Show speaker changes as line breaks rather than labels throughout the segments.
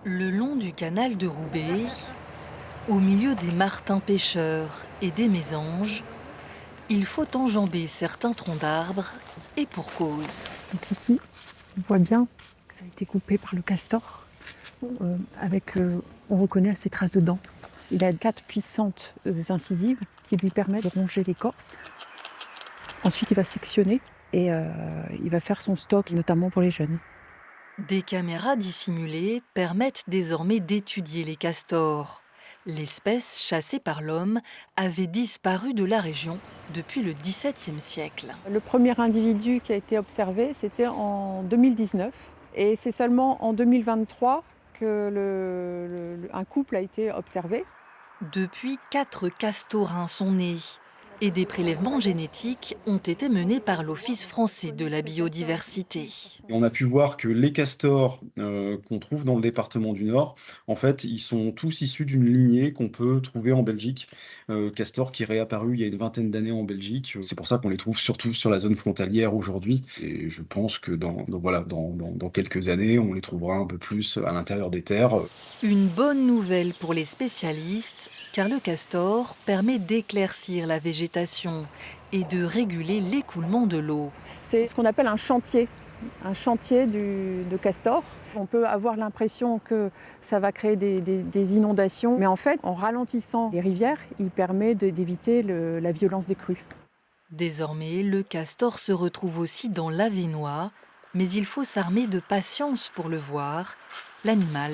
Le long du canal de Roubaix, au milieu des martins pêcheurs et des mésanges, il faut enjamber certains troncs d'arbres, et pour cause.
Donc ici, on voit bien que ça a été coupé par le castor. On reconnaît ces traces de dents. Il a 4 puissantes incisives qui lui permettent de ronger l'écorce. Ensuite, il va sectionner et il va faire son stock, notamment pour les jeunes.
Des caméras dissimulées permettent désormais d'étudier les castors. L'espèce chassée par l'homme avait disparu de la région depuis le XVIIe siècle.
Le premier individu qui a été observé, c'était en 2019. Et c'est seulement en 2023 que un couple a été observé.
Depuis, 4 castorins sont nés et des prélèvements génétiques ont été menés par l'Office français de la biodiversité.
Et on a pu voir que les castors, qu'on trouve dans le département du Nord, en fait, ils sont tous issus d'une lignée qu'on peut trouver en Belgique. Castor qui est réapparu il y a une vingtaine d'années en Belgique. C'est pour ça qu'on les trouve surtout sur la zone frontalière aujourd'hui et je pense que dans quelques années, on les trouvera un peu plus à l'intérieur des terres.
Une bonne nouvelle pour les spécialistes, car le castor permet d'éclaircir la végétation et de réguler l'écoulement de l'eau.
C'est ce qu'on appelle un chantier de castor. On peut avoir l'impression que ça va créer des inondations, mais en fait, en ralentissant les rivières, il permet d'éviter la violence des crues.
Désormais, le castor se retrouve aussi dans l'Avesnois, mais il faut s'armer de patience pour le voir. L'animal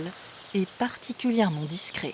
est particulièrement discret.